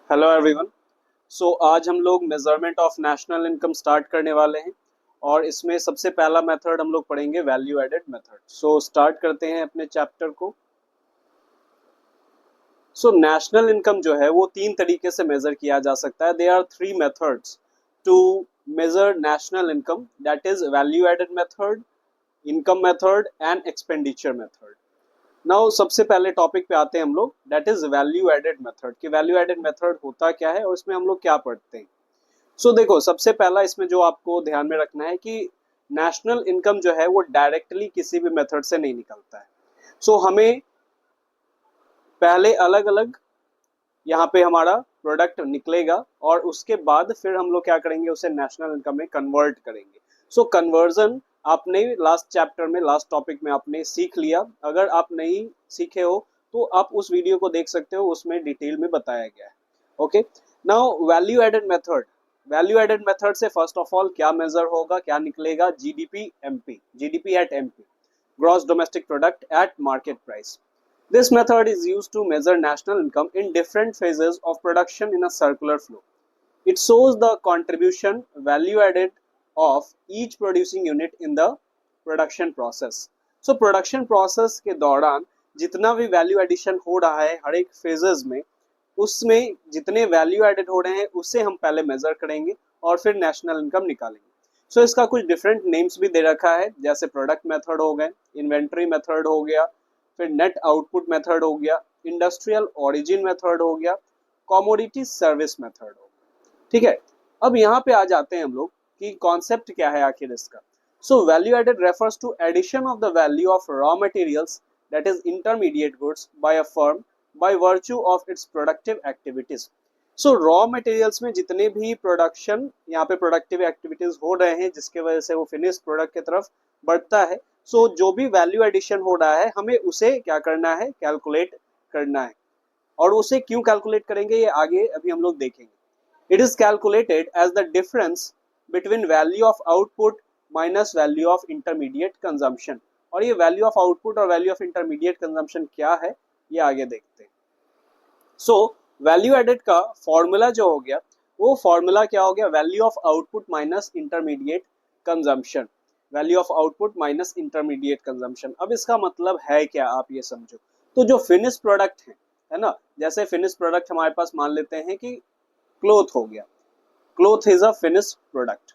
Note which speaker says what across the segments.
Speaker 1: Hello everyone. आज हम लोग measurement of national income start करने वाले हैं और इसमें सबसे पहला मेथड हम लोग पढ़ेंगे वैल्यू एडेड मेथड। स्टार्ट करते हैं अपने चैप्टर को। नेशनल इनकम जो है वो तीन तरीके से मेजर किया जा सकता है। There are three methods to measure national income, that is value added method, income method and expenditure method. Now सबसे पहले टॉपिक पे आते हैं हम लोग, that is value added method. कि वैल्यू एडेड मेथड होता क्या है और इसमें हम लोग क्या पढ़ते हैं। देखो, सबसे पहला इसमें जो आपको ध्यान में रखना है कि नेशनल इनकम जो है वो डायरेक्टली किसी भी मेथड से नहीं निकलता है। हमें पहले अलग अलग यहाँ पे हमारा प्रोडक्ट निकलेगा और उसके बाद फिर हम लोग क्या करेंगे, उसे नेशनल इनकम में कन्वर्ट करेंगे। कन्वर्जन आपने लास्ट चैप्टर में, लास्ट टॉपिक में आपने सीख लिया। अगर आप नहीं सीखे हो तो आप उस वीडियो को देख सकते हो, उसमें डिटेल में बताया गया है। Okay, now value added method. Value added method से फर्स्ट ऑफ ऑल क्या मेजर होगा, क्या निकलेगा? GDP MP, GDP at MP, gross domestic product at market price. This method is used to measure national income in different phases of production in a circular flow. It shows the contribution value added of each producing unit in the production process. Production process के दौरान जितना भी value addition हो रहा है हर एक phases में, उसमें जितने वैल्यू एडेड हो रहे हैं उससे हम पहले मेजर करेंगे और फिर नेशनल इनकम निकालेंगे। इसका कुछ डिफरेंट नेम्स भी दे रखा है, जैसे प्रोडक्ट मेथड हो गए, इन्वेंट्री मेथड हो गया, फिर नेट आउटपुट मेथड हो गया, इंडस्ट्रियल ओरिजिन मेथड हो गया, कमोडिटी सर्विस मेथड हो गया। ठीक है, अब यहाँ पे आ जाते हैं हम लोग कि कॉन्सेप्ट क्या है आखिर इसका। Value added refers to addition of the value of raw materials, that is intermediate goods, by a firm by virtue of its productive activities. Raw materials में जितने भी प्रोडक्शन, यहाँ पे प्रोडक्टिव एक्टिविटीज हो रहे हैं जिसके वजह से वो फिनिश प्रोडक्ट की तरफ बढ़ता है, जो भी वैल्यू एडिशन हो रहा है हमें उसे क्या करना है, कैलकुलेट करना है। और उसे क्यों कैलकुलेट करेंगे ये आगे अभी हम लोग देखेंगे। It is calculated as the difference between value of output minus value of intermediate consumption. और ये वैल्यू ऑफ आउटपुट और वैल्यू ऑफ इंटरमीडिएट कंजम्पशन क्या है ये आगे देखते हैं। वैल्यू एडेड का फॉर्मूला जो हो गया, वो फॉर्मूला क्या हो गया, value of output minus intermediate consumption, value of output minus intermediate consumption. अब इसका मतलब है क्या, आप ये समझो। जो फिनिश प्रोडक्ट है ना, जैसे फिनिश प्रोडक्ट हमारे पास मान लेते हैं कि क्लोथ हो गया, cloth is a finish product.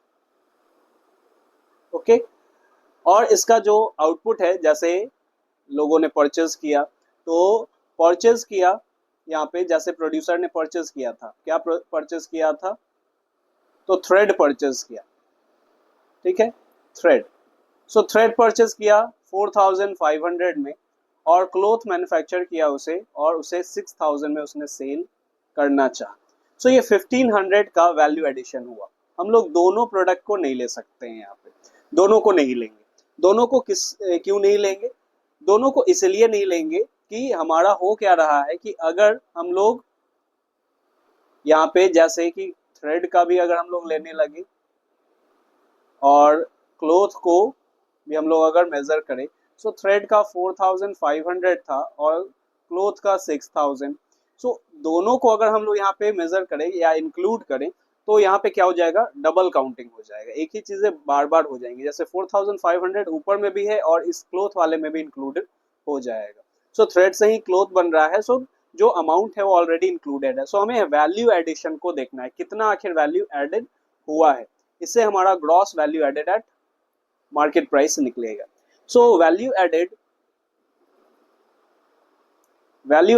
Speaker 1: Okay, और इसका जो आउटपुट है, जैसे लोगों ने परचेज किया, तो परचेज किया यहाँ पे, जैसे प्रोड्यूसर ने परचेज किया था, क्या परचेज किया था, तो थ्रेड परचेज किया। ठीक है, थ्रेड। थ्रेड परचेज किया 4500 में और क्लोथ मैन्युफैक्चर किया उसे, और उसे 6000 में उसने सेल करना चाहा। ये 1500 का वैल्यू एडिशन हुआ। हम लोग दोनों प्रोडक्ट को नहीं ले सकते हैं, यहाँ पे दोनों को नहीं लेंगे। दोनों को क्यों नहीं लेंगे? दोनों को इसलिए नहीं लेंगे कि हमारा हो क्या रहा है कि अगर हम लोग यहाँ पे जैसे कि थ्रेड का भी अगर हम लोग लेने लगे और क्लोथ को भी हम लोग अगर मेजर करें, थ्रेड का 4500 था और क्लोथ का 6000। दोनों को अगर हम लोग यहाँ पे मेजर करें या इंक्लूड करें तो यहाँ पे क्या हो जाएगा, डबल काउंटिंग हो जाएगा, एक ही चीजें बार बार हो जाएंगी। जैसे 4500 ऊपर में भी है और इस क्लोथ वाले में भी इंक्लूडेड हो जाएगा। थ्रेड से ही क्लोथ बन रहा है, जो अमाउंट है वो ऑलरेडी इंक्लूडेड है। हमें वैल्यू एडिशन को देखना है, कितना आखिर वैल्यू एडेड हुआ है, इससे हमारा gross value added at market price निकलेगा। Value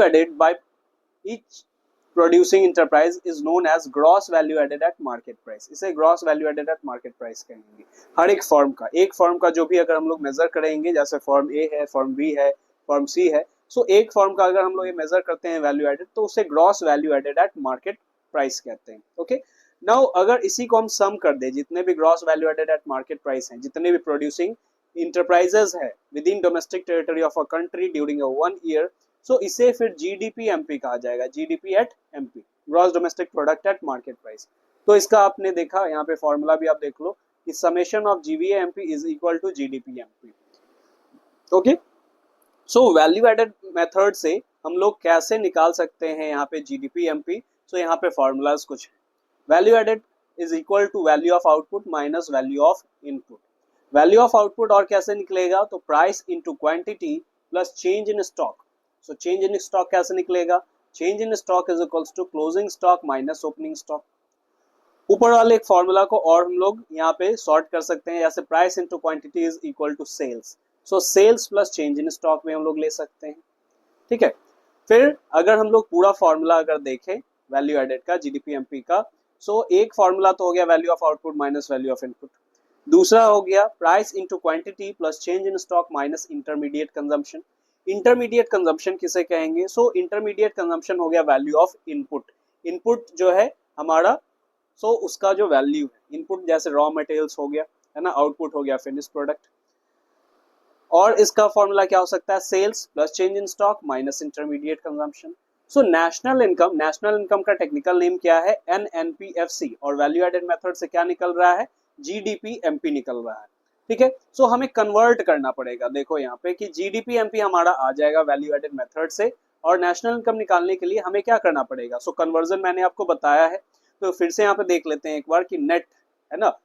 Speaker 1: added by each producing enterprise is known as gross value added at market price. इसे gross value added at market price कहेंगे। हर एक फर्म का, एक फर्म का जो भी अगर हम लोग मेजर करेंगे, जैसे फर्म ए है, फर्म बी है, फर्म सी है, एक फर्म का अगर हम लोग ये मेजर करते हैं वैल्यू एडेड, तो उसे gross value added at market price कहते हैं। ओके, नाउ अगर इसी को हम सम कर दे, जितने भी gross value added at market price हैं, जितने भी प्रोड्यूसिंग इंटरप्राइजेस है within domestic territory of a country during a 1 year, इसे फिर जीडीपी एमपी कहा जाएगा, GDP at MP, gross domestic product at market price. इसका आपने देखा, यहाँ पे फॉर्मूला भी आप देख लो कि summation of GVA MP is equal to GDP MP. Okay, value added method से हम लोग कैसे निकाल सकते हैं यहाँ पे जीडीपी एमपी, सो यहाँ पे फॉर्मूलाज कुछ value added is equal to value of output minus value of input. Value of output और कैसे निकलेगा, तो price into quantity plus change in stock. So change in stock कैसे निकलेगा, change in stock is equals to closing stock minus opening stock. ऊपर वाले एक formula को और हम लोग यहाँ पे सॉर्ट कर सकते हैं, जैसे price into quantity is equal to sales. So sales plus change in stock में हम लोग ले सकते हैं, ठीक है। फिर अगर हम लोग पूरा फॉर्मूला अगर देखें वैल्यू एडेड का जीडीपी एमपी का, सो एक फॉर्मूला तो हो गया value of output minus value of input, दूसरा हो गया price into quantity plus change in stock minus intermediate consumption. Intermediate consumption किसे कहेंगे, सो इंटरमीडिएट कंजम्पशन हो गया वैल्यू ऑफ इनपुट। इनपुट जो है हमारा, सो उसका जो वैल्यू है, इनपुट जैसे रॉ मटेरियल्स हो गया है ना, आउटपुट हो गया फिनिश प्रोडक्ट। और इसका फॉर्मूला क्या हो सकता है, sales plus change in stock minus intermediate consumption. So national income का टेक्निकल नेम क्या है, एनएनपीएफसी, और वैल्यू एडेड मेथड से क्या निकल रहा है, जीडीपी एमपी निकल रहा है, ठीक है। सो हमें कन्वर्ट करना पड़ेगा, देखो यहाँ पे कि जीडीपी एमपी हमारा आ जाएगा वैल्यू एडेड मेथड से, और नेशनल इनकम निकालने के लिए हमें क्या करना पड़ेगा, सो कन्वर्जन मैंने आपको बताया है, तो फिर से यहाँ पे देख लेते हैं एक बार कि नेट है ना,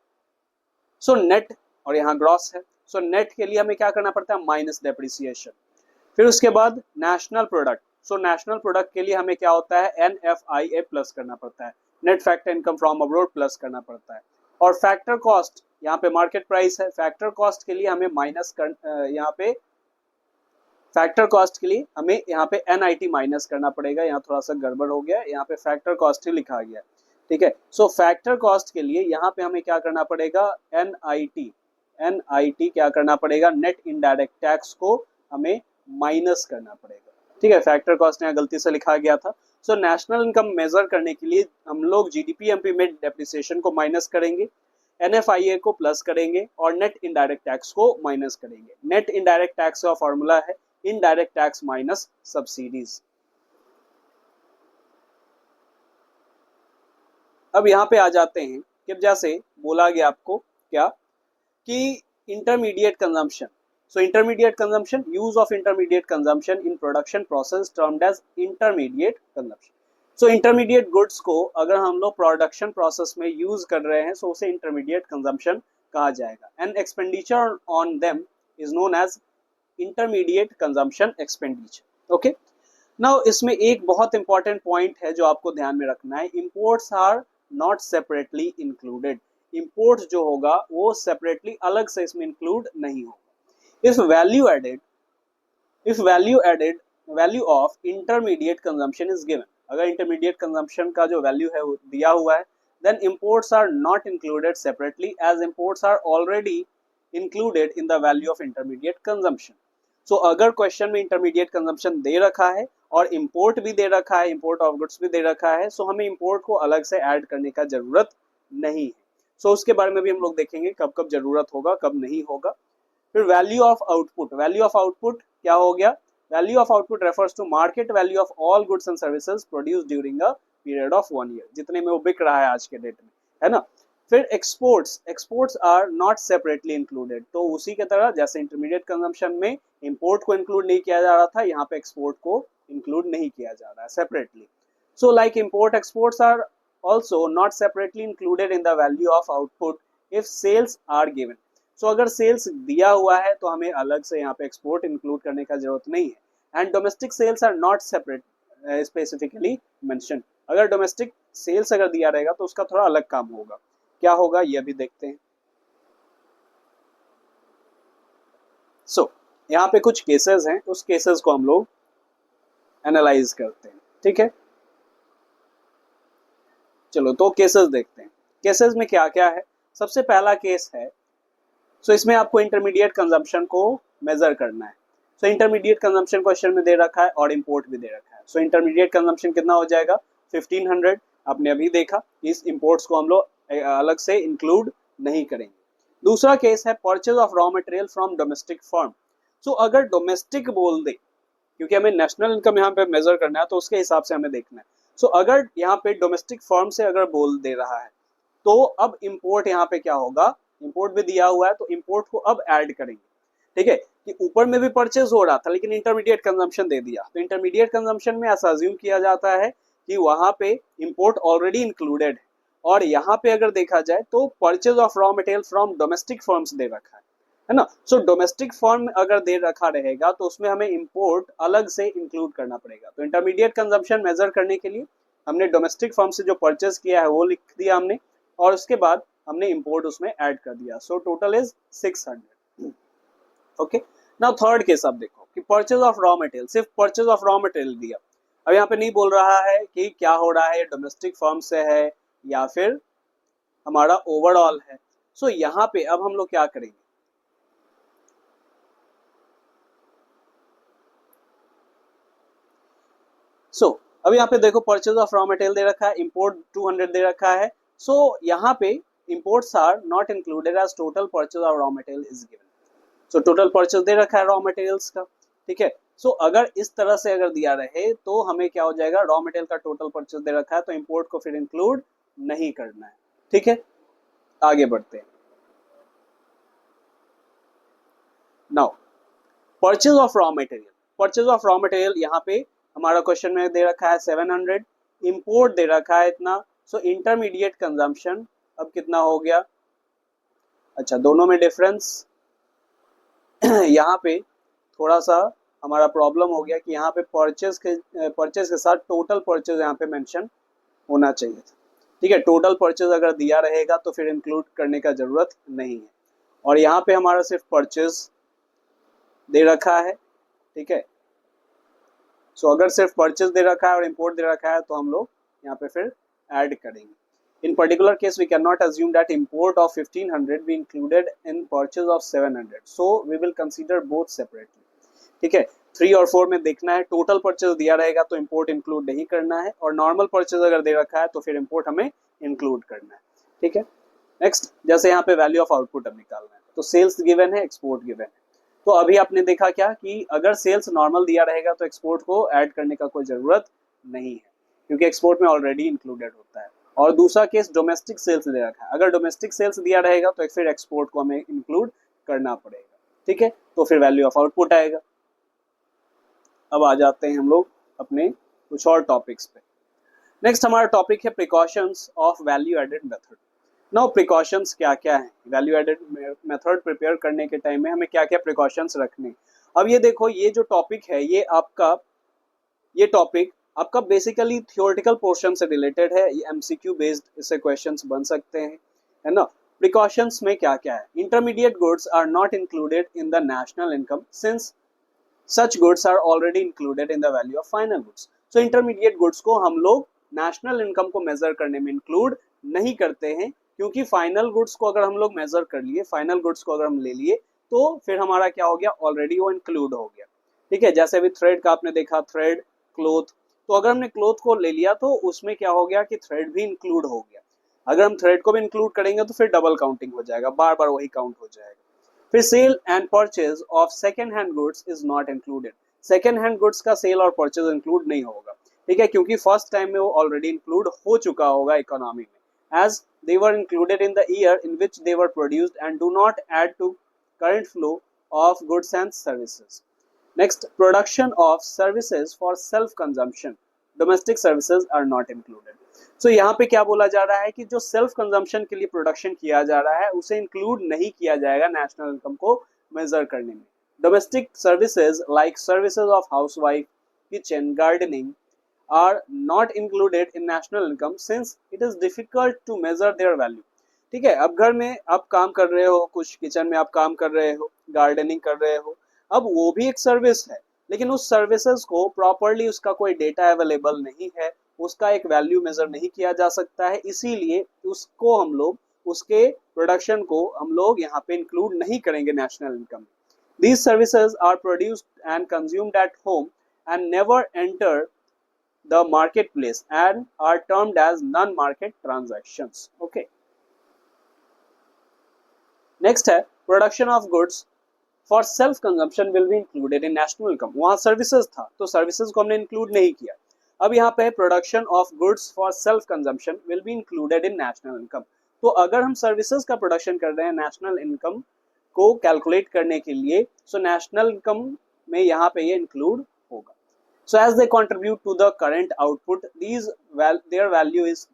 Speaker 1: सो नेट और यहाँ ग्रॉस है, सो नेट के लिए हमें क्या करना पड़ता है, माइनस डेप्रिसिएशन। फिर उसके बाद national product, so national product के लिए हमें क्या होता है, एनएफआईए प्लस करना पड़ता है, net factor income from abroad plus करना पड़ता है। और फैक्टर कॉस्ट, यहाँ पे मार्केट प्राइस है, फैक्टर कॉस्ट के लिए हमें माइनस कर, यहाँ पे फैक्टर कॉस्ट के लिए हमें यहाँ पे एनआईटी माइनस करना पड़ेगा, यहाँ थोड़ा सा गड़बड़ हो गया, यहाँ पे फैक्टर कॉस्ट ही लिखा गया, ठीक है। सो फैक्टर कॉस्ट के लिए यहाँ पे हमें क्या करना पड़ेगा, एनआईटी क्या करना पड़ेगा, नेट इनडायरेक्ट टैक्स को हमें माइनस करना पड़ेगा, ठीक है। फैक्टर कॉस्ट यहाँ गलती से लिखा गया था। सो नेशनल इनकम मेजर करने के लिए हम लोग जीडीपी एमपी में डेप्रिसिएशन को माइनस करेंगे, एनएफआईए को प्लस करेंगे, और नेट इनडायरेक्ट टैक्स को माइनस करेंगे। नेट इनडायरेक्ट टैक्स का फॉर्मूला है इनडायरेक्ट टैक्स माइनस सब्सिडीज। अब यहाँ पे आ जाते हैं कि जैसे बोला गया आपको क्या कि intermediate consumption, so intermediate consumption, use of intermediate consumption in production process termed as intermediate consumption. So intermediate goods को अगर हम लोग प्रोडक्शन प्रोसेस में यूज कर रहे हैं, सो उसे इंटरमीडिएट कंजम्पशन कहा जाएगा, and expenditure on them is known as intermediate consumption expenditure, okay. Now इसमें एक बहुत इंपॉर्टेंट पॉइंट है जो आपको ध्यान में रखना है, imports are not separately included. Imports जो होगा वो सेपरेटली अलग से इसमें इंक्लूड नहीं होगा। If value of intermediate consumption is given, अगर इंटरमीडिएट कंजम्पशन का जो वैल्यू है वो दिया हुआ है, then imports are not included separately as imports are already included in the value of intermediate consumption. So अगर क्वेश्चन में इंटरमीडिएट कंजम्पशन दे रखा है और इंपोर्ट भी दे रखा है, इंपोर्ट ऑफ गुड्स भी दे रखा है, सो हमें इंपोर्ट को अलग से ऐड करने का जरूरत नहीं है। सो उसके बारे में भी हम लोग देखेंगे कब कब जरूरत होगा, कब नहीं होगा। फिर value of output, value of output क्या हो गया, value of output refers to market value of all goods and services produced during a period of 1 year, जितने में वो बिक रहा है आज के डेट में, है ना। फिर exports are not separately included, तो उसी के तरह जैसे इंटरमीडिएट कंजम्पशन में इंपोर्ट को इंक्लूड नहीं किया जा रहा था, यहाँ पे एक्सपोर्ट को इंक्लूड नहीं किया जा रहा है separately. So like import exports are also not separately included in the value of output if sales are given. So अगर सेल्स दिया हुआ है तो हमें अलग से यहाँ पे एक्सपोर्ट इंक्लूड करने का जरूरत नहीं है। And domestic sales are not separate specifically mention, अगर डोमेस्टिक सेल्स अगर दिया रहेगा तो उसका थोड़ा अलग काम होगा, क्या होगा ये भी देखते हैं। सो यहाँ पे कुछ केसेस हैं, उस केसेस को हम लोग एनालाइज करते हैं, ठीक है। चलो तो केसेस देखते हैं, केसेस में क्या क्या है। सबसे पहला केस है, सो इसमें आपको इंटरमीडिएट कंजम्पशन को मेजर करना है। सो इंटरमीडिएट कंजम्पशन क्वेश्चन में दे रखा है और इंपोर्ट भी दे रखा है। सो इंटरमीडिएट कंजम्पशन कितना हो जाएगा, 1500। आपने अभी देखा इस इंपोर्ट्स को हम लोग अलग से इंक्लूड नहीं करेंगे। दूसरा केस है purchase of raw material from domestic firm. So अगर डोमेस्टिक बोल दे, क्योंकि हमें नेशनल इनकम यहाँ पे मेजर करना है तो उसके हिसाब से हमें देखना है। सो अगर यहाँ पे डोमेस्टिक फर्म से अगर बोल दे रहा है तो अब इंपोर्ट यहाँ पे क्या होगा, इंपोर्ट भी दिया हुआ है तो इंपोर्ट को अब ऐड करेंगे, ठीक है। कि ऊपर में भी परचेज हो रहा था लेकिन इंटरमीडिएट कंजम्पशन दे दिया, तो इंटरमीडिएट कंजम्पशन में ऐसा अज्यूम किया जाता है कि वहां पे इंपोर्ट ऑलरेडी इंक्लूडेड है, और यहाँ पे अगर देखा जाए तो purchase of raw material from domestic firms दे रखा है ना। सो डोमेस्टिक फर्म अगर दे रखा रहेगा तो उसमें हमें इंपोर्ट अलग से इंक्लूड करना पड़ेगा। तो इंटरमीडिएट कंजम्पशन मेजर करने के लिए हमने डोमेस्टिक फर्म से जो परचेज किया है वो लिख दिया हमने, और उसके बाद हमने इंपोर्ट उसमें ऐड कर दिया। So total is 600। Okay, now third case आप देखो कि परचेज ऑफ रॉ मटेरियल, सिर्फ परचेज ऑफ रॉ मटेरियल दिया। अब यहाँ पे नहीं बोल रहा है कि क्या हो रहा है, डोमेस्टिक फर्म से है या फिर हमारा ओवरऑल है। सो यहाँ पे अब हम लोग क्या करेंगे, अब यहाँ पे देखो परचेज ऑफ रॉ मटेरियल दे रखा है, इंपोर्ट 200 दे रखा है। सो यहाँ पे imports are not included as total purchase of raw material is given. So total purchase दे रखा है रॉ मटेरियल्स का, ठीक है। सो अगर इस तरह से अगर दिया रहे तो हमें क्या हो जाएगा, रॉ मटेरियल का टोटल परचेज दे रखा है तो इंपोर्ट को फिर इंक्लूड नहीं करना है, ठीक है। आगे बढ़ते हैं। Now purchase of raw material, purchase of raw material यहाँ पे हमारा क्वेश्चन में दे रखा है 700, इंपोर्ट दे रखा है इतना। सो इंटरमीडिएट कंजम्पशन अब कितना हो गया, अच्छा दोनों में डिफरेंस यहाँ पे थोड़ा सा हमारा प्रॉब्लम हो गया कि यहाँ पे परचेज के साथ टोटल परचेज यहाँ पे मेंशन होना चाहिए था, ठीक है। टोटल परचेज अगर दिया रहेगा तो फिर इंक्लूड करने का जरूरत नहीं है, और यहाँ पे हमारा सिर्फ परचेज दे रखा है, ठीक है। सो अगर सिर्फ परचेज दे रखा है और इंपोर्ट दे रखा है तो हम लोग यहाँ पे फिर ऐड करेंगे। In particular case we can not assume that import of 1500 be included in purchase of 700, so we will consider both separately, ठीक है। 3 और 4 में देखना है, टोटल परचेज दिया रहेगा तो इंपोर्ट इंक्लूड नहीं करना है, और नॉर्मल परचेज अगर दे रखा है तो फिर इंपोर्ट हमें इंक्लूड करना है, ठीक है। नेक्स्ट, जैसे यहाँ पे वैल्यू ऑफ आउटपुट अब निकालना है, तो सेल्स गिवन है, एक्सपोर्ट गिवन है। तो अभी आपने देखा क्या कि अगर सेल्स नॉर्मल दिया रहेगा तो एक्सपोर्ट को ऐड करने का कोई जरूरत नहीं है, क्योंकि एक्सपोर्ट में ऑलरेडी इंक्लूडेड होता है। और दूसरा केस डोमेस्टिक सेल्स दे रखा है, अगर डोमेस्टिक सेल्स दिया रहेगा तो फिर एक्सपोर्ट को हमें इंक्लूड करना पड़ेगा, ठीक है। तो फिर वैल्यू ऑफ आउटपुट आएगा। अब आ जाते हैं हम लोग अपने कुछ और टॉपिक्स पे। नेक्स्ट हमारा टॉपिक है precautions of value added method. Now precautions क्या क्या है, वैल्यू एडेड मेथड प्रिपेयर करने के टाइम में हमें क्या क्या प्रिकॉशंस रखने। अब ये देखो, ये जो टॉपिक है ये टॉपिक आपका बेसिकली थियोरेटिकल पोर्शन से रिलेटेड है, ये एमसीक्यू बेस्ड इससे क्वेश्चंस बन सकते हैं, है ना। प्रिकॉशंस में क्या क्या है, intermediate goods are not included in the national income since such goods are already included in the value of final goods. So intermediate goods को हम लोग नेशनल इनकम को मेजर करने में इंक्लूड नहीं करते हैं, क्योंकि फाइनल गुड्स को अगर हम लोग मेजर कर लिए, फाइनल गुड्स को अगर हम ले लिए तो फिर हमारा क्या हो गया, ऑलरेडी वो इंक्लूड हो गया, ठीक है। जैसे अभी थ्रेड का आपने देखा, थ्रेड, क्लोथ, तो अगर हमने क्लोथ को ले लिया तो उसमें क्या हो गया कि थ्रेड भी इंक्लूड हो गया। अगर हम थ्रेड को भी इंक्लूड करेंगे तो फिर डबल काउंटिंग हो जाएगा, बार बार वही काउंट हो जाएगा। फिर sale and purchase of second hand goods is not included, second hand goods का सेल और परचेज इंक्लूड नहीं होगा, ठीक है, क्योंकि फर्स्ट टाइम में वो ऑलरेडी इंक्लूड हो चुका होगा इकोनॉमी में, as they were included in the year in which they were produced and do not add to current flow of goods and services. Next, production of services for self consumption, domestic services are not included. So यहाँ पे क्या बोला जा रहा है कि जो self consumption के लिए प्रोडक्शन किया जा रहा है उसे इंक्लूड नहीं किया जाएगा नेशनल इनकम को मेजर करने में। Domestic services like services of housewife, kitchen, gardening are not included in national income since it is difficult to measure their value, ठीक है। अब घर में आप काम कर रहे हो, कुछ किचन में आप काम कर रहे हो, गार्डनिंग कर रहे हो, अब वो भी एक सर्विस है, लेकिन उस सर्विसेज को प्रॉपरली उसका कोई डेटा अवेलेबल नहीं है, उसका एक वैल्यू मेजर नहीं किया जा सकता है, इसीलिए उसको हम लोग, उसके प्रोडक्शन को हम लोग यहाँ पे इंक्लूड नहीं करेंगे national income. These services are produced and consumed at home and never enter the market place and are termed as non market transactions. Okay, next है production of goods for self consumption will be included in national income. वहां services था तो services को हमने include नहीं किया, अब यहाँ पे production of goods for self consumption will be included in national income. तो अगर हम सर्विसेज का प्रोडक्शन कर रहे हैं नेशनल इनकम को कैलकुलेट करने के लिए, सो नेशनल इनकम में यहाँ पे ये इंक्लूड होगा। So as they contribute to the current output, their value is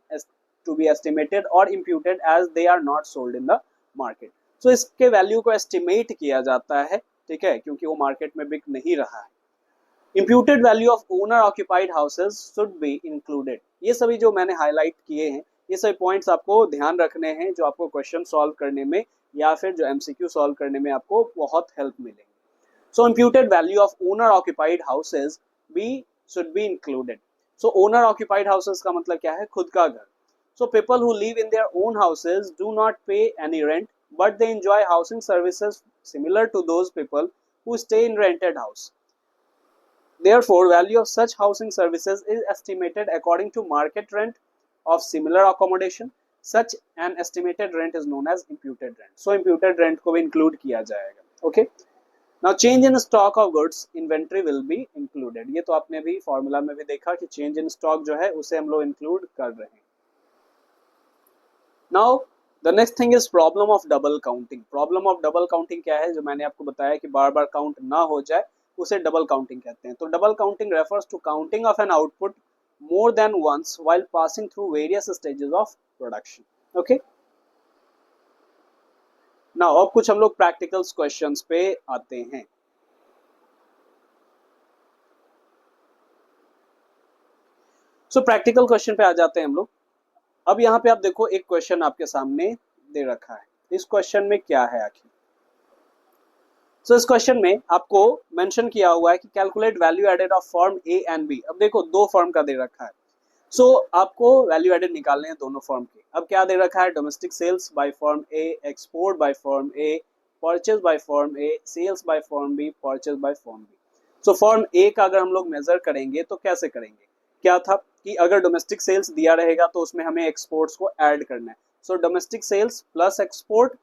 Speaker 1: to be estimated or imputed as they are not sold in the market. So इसके वैल्यू को एस्टिमेट किया जाता है, ठीक है, क्योंकि वो मार्केट में बिक नहीं रहा है. Imputed value of owner occupied houses should be included. ये सभी जो मैंने हाईलाइट किए हैं, ये सभी पॉइंट्स आपको ध्यान रखने हैं जो आपको क्वेश्चन सॉल्व करने में या फिर जो एमसीक्यू सॉल्व करने में आपको बहुत हेल्प मिलेंगे. So imputed value of owner occupied houses should be included. So owner occupied houses का मतलब क्या है? खुद का घर. So people who live in their own houses do not pay any rent, but they enjoy housing services similar to those people who stay in rented house. Therefore, value of such housing services is estimated according to market rent of similar accommodation. Such an estimated rent is known as imputed rent. So imputed rent को भी include किया जाएगा. Okay. Now change in stock of goods inventory will be included. ये तो आपने भी formula में भी देखा कि change in stock जो है उसे हम लोग include कर रहे हैं. Now the next thing is problem of double counting. Problem of double counting क्या है? जो मैंने आपको बताया कि बार बार काउंट ना हो जाए उसे डबल काउंटिंग कहते हैं. तो double counting refers to counting of an output more than once while passing through various stages of production. Okay. Now अब कुछ हम लोग प्रैक्टिकल्स क्वेश्चंस पे आते हैं. सो प्रैक्टिकल क्वेश्चन पे आ जाते हैं हम लोग. अब यहाँ पे आप देखो एक क्वेश्चन आपके सामने दे रखा है. इस क्वेश्चन में क्या है आखिर? सो इस क्वेश्चन में आपको मेंशन किया हुआ है कि calculate value added of form A and B. अब देखो दो फॉर्म का दे रखा है. सो आपको वैल्यू एडेड निकालने हैं दोनों फॉर्म के. अब क्या दे रखा है? Domestic sales by form A, export by form A, purchase by form A, sales by form B, purchase by form B. So form A का अगर हम लोग मेजर करेंगे तो कैसे करेंगे? क्या था कि अगर डोमेस्टिक सेल्स दिया रहेगा तो उसमें हमें एक्सपोर्ट्स को ऐड करना है. So domestic sales plus export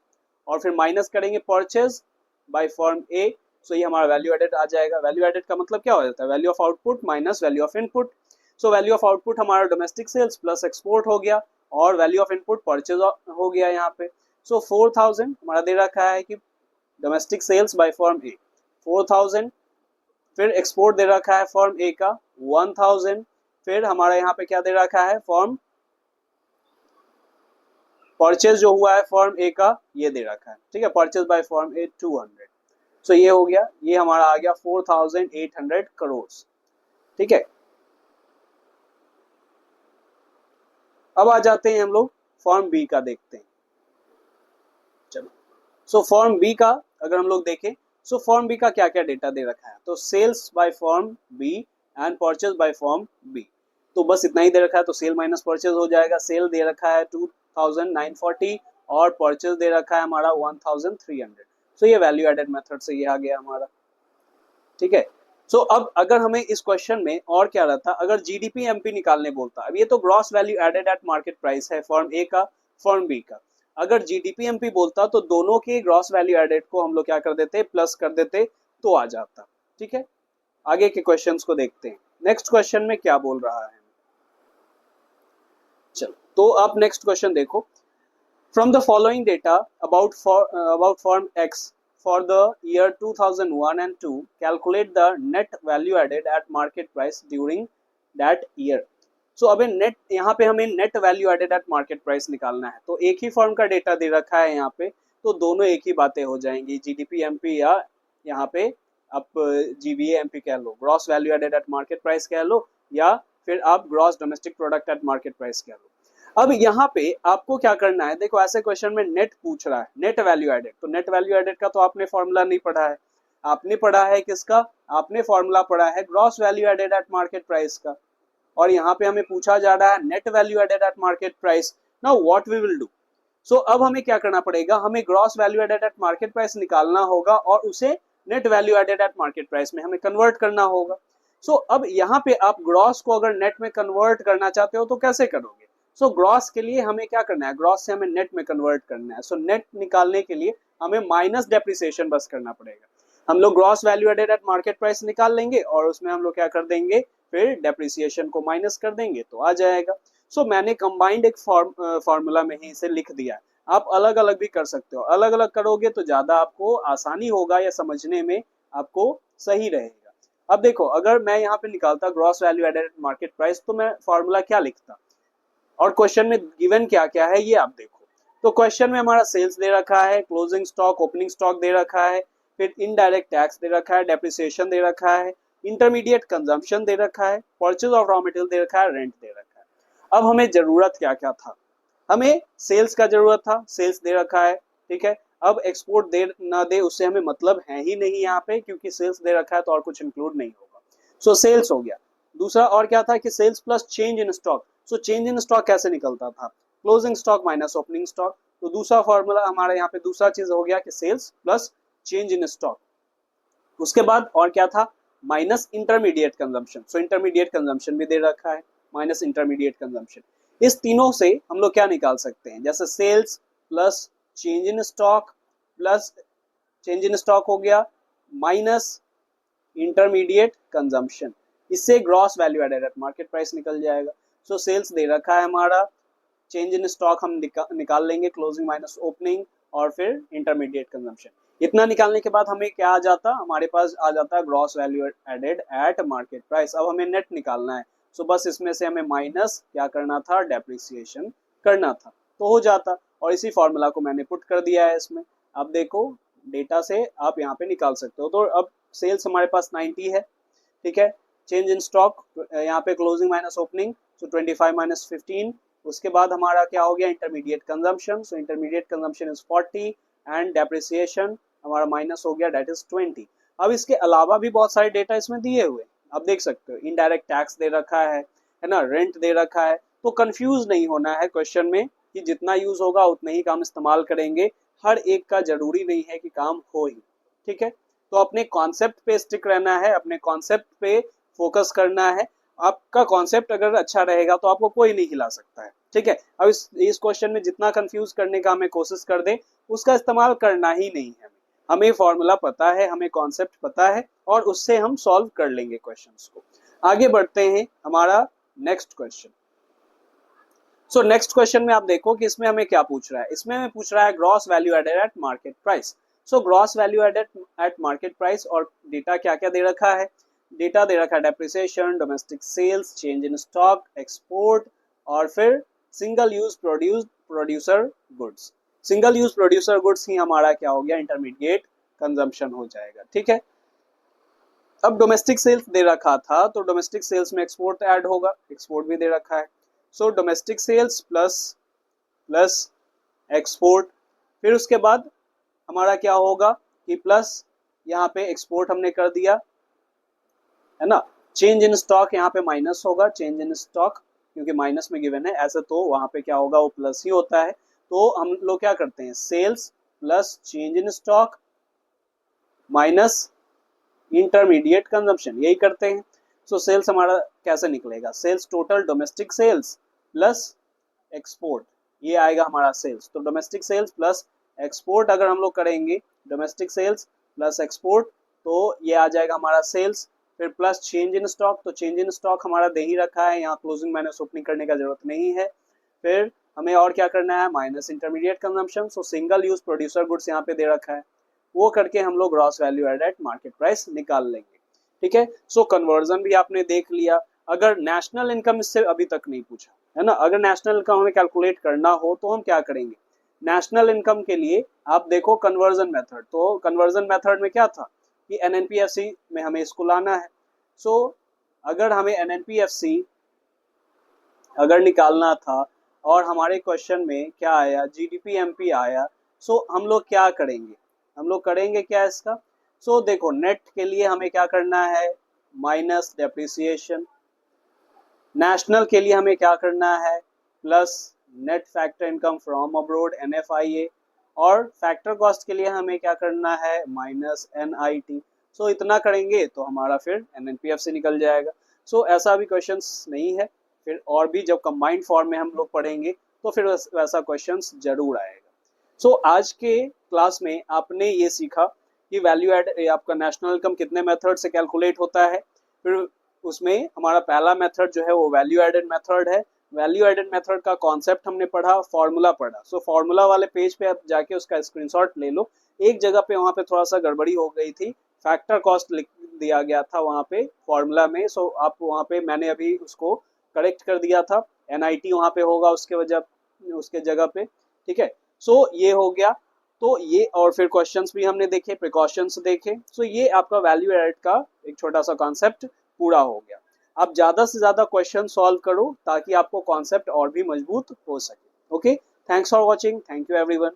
Speaker 1: और फिर माइनस करेंगे परचेज बाय फॉर्म ए. सो ये हमारा वैल्यू एडेड आ जाएगा. वैल्यू एडेड का मतलब क्या हो जाता है? Value of output minus value of input. So value of output हमारा डोमेस्टिक सेल्स प्लस एक्सपोर्ट हो गया और वैल्यू ऑफ इनपुट परचेज हो गया यहाँ पे. सो 4000 हमारा दे रखा है कि डोमेस्टिक सेल्स बाय फॉर्म ए 4000, फिर एक्सपोर्ट दे रखा है फॉर्म ए का 1000, फिर हमारा यहाँ पे क्या दे रखा है? फॉर्म परचेज जो हुआ है फॉर्म ए का ये दे रखा है. ठीक है. परचेज बाय फॉर्म ए 200. सो ये हो गया. ये हमारा आ गया 4800 करोड़. ठीक है. अब आ जाते हैं हम लोग फॉर्म बी का देखते हैं. चलो. सो फॉर्म बी का अगर हम लोग देखें, सो फॉर्म बी का क्या क्या डेटा दे रखा है? तो sales by form B and purchase by form B. तो बस इतना ही दे रखा है. तो सेल माइनस परचेज हो जाएगा. सेल दे रखा है 2940 और परचेज दे रखा है हमारा 1300. सो ये वैल्यू एडेड मेथड से ये आ गया हमारा. ठीक है. सो अब अगर हमें इस क्वेश्चन में और क्या रहता, अगर जीडीपी एमपी निकालने बोलता. अब ये तो gross value added at market price है फॉर्म ए का, फॉर्म बी का. अगर जीडीपी एमपी बोलता तो दोनों के ग्रॉस वैल्यू एडेड को हम लोग क्या कर देते? प्लस कर देते तो आ जाता. ठीक है. आगे के क्वेश्चंस को देखते हैं. नेक्स्ट क्वेश्चन में क्या बोल रहा है? चलो. तो आप नेक्स्ट क्वेश्चन देखो. From the following data about form x for the year 2001 and 2, calculate the net value added at market price during that year. So अब नेट यहाँ पे हमें net value added at market price निकालना है. तो एक ही form का data दे रखा है यहाँ पे, तो दोनों एक ही बातें हो जाएंगी. जीडीपी एमपी या यहाँ पे आप जीवीए एमपी कह लो, gross value added at market price कह लो, या फिर आप gross domestic product at market price कह लो. अब यहाँ पे आपको क्या करना है? देखो ऐसे क्वेश्चन में नेट पूछ रहा है, नेट वैल्यू एडेड. तो नेट वैल्यू एडेड का तो आपने फॉर्मूला नहीं पढ़ा है. आपने पढ़ा है किसका? आपने फॉर्मूला पढ़ा है gross value added at market price का. और यहाँ पे हमें पूछा जा रहा है net value added at market price. Now what we will do? So अब हमें क्या करना पड़ेगा? हमें gross value added at market price निकालना होगा और उसे net value added at market price में हमें कन्वर्ट करना होगा. सो अब यहाँ पे आप ग्रॉस को अगर नेट में कन्वर्ट करना चाहते हो तो कैसे करोगे? सो ग्रॉस के लिए हमें क्या करना है? ग्रॉस से हमें नेट में कन्वर्ट करना है. सो नेट निकालने के लिए हमें माइनस डेप्रिसिएशन बस करना पड़ेगा. हम लोग gross value added at market price निकाल लेंगे और उसमें हम लोग क्या कर देंगे? फिर डेप्रिसिएशन को माइनस कर देंगे तो आ जाएगा. सो मैंने कंबाइंड एक फॉर्मूला में ही इसे लिख दिया. आप अलग अलग भी कर सकते हो. अलग अलग करोगे तो ज्यादा आपको आसानी होगा या समझने में आपको सही रहेगा. अब देखो, अगर मैं यहाँ पे निकालता gross value added market price, तो मैं फॉर्मूला क्या लिखता, और क्वेश्चन में गिवन क्या क्या है ये आप देखो। तो क्वेश्चन में हमारा सेल्स दे रखा है, क्लोजिंग स्टॉक, ओपनिंग स्टॉक दे रखा है, फिर इनडायरेक्ट टैक्स दे रखा है, डेप्रिसिएशन दे रखा है, इंटरमीडिएट कंजम्पशन दे रखा है, परचेज ऑफ रॉ मटेरियल दे रखा है, रेंट दे रखा है। अब हमें जरूरत क्या क्या था, हमें सेल्स का जरूरत था, सेल्स दे रखा है, ठीक है। अब एक्सपोर्ट दे ना दे उससे हमें मतलब है ही नहीं यहाँ पे, क्योंकि सेल्स दे रखा है तो और कुछ इंक्लूड नहीं होगा। सो सेल्स हो गया। दूसरा और क्या था कि sales plus change in stock. So change in stock कैसे निकलता था, closing stock minus opening stock. तो दूसरा फॉर्मूला हमारा यहाँ पे दूसरा चीज हो गया कि sales plus change in stock. उसके बाद और क्या था, minus intermediate consumption. So intermediate consumption भी दे रखा है, माइनस इंटरमीडिएट कंजम्पशन। इस तीनों से हम लोग क्या निकाल सकते हैं, जैसे sales plus change in stock plus change in stock हो गया माइनस इंटरमीडिएट कंजम्पशन, इससे gross value added at market price निकल जाएगा। सो सेल्स दे रखा है हमारा, चेंज इन स्टॉक हम निकाल लेंगे, क्लोजिंग माइनस ओपनिंग, और फिर इंटरमीडिएट कंजम्पशन। इतना निकालने के बाद हमें क्या आ जाता, हमारे पास आ जाता है gross value added at market price. अब हमें नेट निकालना है, सो बस इसमें से हमें माइनस क्या करना था, डेप्रिसिएशन करना था, तो हो जाता। और इसी फॉर्मूला को मैंने पुट कर दिया है इसमें। अब देखो डेटा से आप यहाँ पे निकाल सकते हो। तो अब सेल्स हमारे पास 90 है, ठीक है। चेंज इन स्टॉक यहाँ पे क्लोजिंग माइनस ओपनिंग, सो 25 माइनस 15। उसके बाद हमारा क्या हो गया, intermediate consumption. So intermediate consumption is 40 and depreciation हमारा माइनस हो गया, डेट इज 20। अब इसके अलावा भी बहुत सारे डेटा इसमें दिए हुए, आप देख सकते हो। इनडायरेक्ट टैक्स दे रखा है ना, रेंट दे रखा है। तो कंफ्यूज नहीं होना है क्वेश्चन में कि जितना यूज होगा उतना ही काम इस्तेमाल करेंगे, हर एक का जरूरी नहीं है कि काम हो ही, ठीक है। तो अपने कॉन्सेप्ट पे स्टिक रहना है, अपने कॉन्सेप्ट पे फोकस करना है। आपका कॉन्सेप्ट अगर अच्छा रहेगा तो आपको कोई नहीं हिला सकता है, ठीक है। अब इस क्वेश्चन में जितना कंफ्यूज करने का हमें कोशिश कर दे, उसका इस्तेमाल करना ही नहीं है। हमें फॉर्मूला पता है, हमें कॉन्सेप्ट पता है, और उससे हम सॉल्व कर लेंगे क्वेश्चंस को। आगे बढ़ते हैं, हमारा next question. So next question में आप देखो कि इसमें हमें क्या पूछ रहा है। इसमें हमें पूछ रहा है gross value added at market price. So gross value added at market price, और डेटा क्या क्या दे रखा है, डेटा दे रखा है depreciation, domestic sales, change in stock, export, और फिर single use producer goods. Single use producer goods ही हमारा क्या हो गया, इंटरमीडिएट कंजम्पशन हो जाएगा, ठीक है। अब डोमेस्टिक सेल्स दे रखा था, तो डोमेस्टिक सेल्स में एक्सपोर्ट ऐड होगा, एक्सपोर्ट भी दे रखा है। So domestic sales plus plus export, फिर उसके बाद हमारा क्या होगा कि प्लस यहाँ पे एक्सपोर्ट हमने कर दिया, है ना। चेंज इन स्टॉक यहाँ पे माइनस होगा, चेंज इन स्टॉक क्योंकि माइनस में गिवन है, ऐसे तो वहां पे क्या होगा, वो प्लस ही होता है। तो हम लोग क्या करते हैं, sales plus change in stock minus intermediate consumption, यही करते हैं। सो सेल्स हमारा कैसे निकलेगा, sales total domestic sales plus export, ये आएगा हमारा सेल्स। तो डोमेस्टिक सेल्स प्लस एक्सपोर्ट अगर हम लोग करेंगे, डोमेस्टिक सेल्स प्लस एक्सपोर्ट, तो ये आ जाएगा हमारा सेल्स। फिर प्लस चेंज इन स्टॉक, तो चेंज इन स्टॉक हमारा दे ही रखा है, यहाँ क्लोजिंग माइनस ओपनिंग करने का जरूरत नहीं है। फिर हमें और क्या करना है, minus intermediate consumption. So single use producer goods यहाँ पे दे रखा है, वो करके हम लोग gross value added market price निकाल लेंगे, ठीक है। सो कन्वर्जन भी आपने देख लिया। अगर नेशनल इनकम इससे अभी तक नहीं पूछा है ना, अगर नेशनल इनकम हमें कैलकुलेट करना हो तो हम क्या करेंगे, नेशनल इनकम के लिए आप देखो कन्वर्जन मेथड। तो कन्वर्जन मेथड में क्या था कि एनएनपीएफसी में हमें इसको लाना है। सो अगर हमें एनएनपीएफसी अगर निकालना था और हमारे क्वेश्चन में क्या आया, जीडीपी एमपी आया, सो हम लोग क्या करेंगे, हम लोग करेंगे क्या इसका। सो देखो नेट के लिए हमें क्या करना है, माइनस डेप्रिसिएशन। नेशनल के लिए हमें क्या करना है, plus net factor income from abroad NFIA, और फैक्टर कॉस्ट के लिए हमें क्या करना है, माइनस एनआईटी। सो इतना करेंगे तो हमारा फिर एनएनपीएफ से निकल जाएगा। सो ऐसा भी क्वेश्चंस नहीं है, फिर और भी जब कंबाइंड फॉर्म में हम लोग पढ़ेंगे तो फिर वैसा क्वेश्चंस जरूर आएगा। सो आज के क्लास में आपने ये सीखा कि वैल्यू एड आपका नेशनल इनकम कितने मेथड से कैलकुलेट होता है। फिर उसमें हमारा पहला मेथड जो है वो वैल्यू एडेड मेथड है। वैल्यू एडेड मेथड का कॉन्सेप्ट हमने पढ़ा, फॉर्मूला पढ़ा। सो फॉर्मूला वाले पेज पे आप जाके उसका स्क्रीनशॉट ले लो। एक जगह पे वहां पे थोड़ा सा गड़बड़ी हो गई थी, फैक्टर कॉस्ट लिख दिया गया था वहाँ पे फॉर्मूला में। सो आप वहाँ पे मैंने अभी उसको करेक्ट कर दिया था, NIT वहाँ पे होगा उसके जगह पे, ठीक है। सो ये हो गया। तो ये और फिर क्वेश्चंस भी हमने देखे, प्रिकॉशंस देखे। सो ये आपका वैल्यू एड का एक छोटा सा कॉन्सेप्ट पूरा हो गया। आप ज्यादा से ज्यादा क्वेश्चन सॉल्व करो ताकि आपको कॉन्सेप्ट और भी मजबूत हो सके। Okay, thanks for watching, thank you everyone.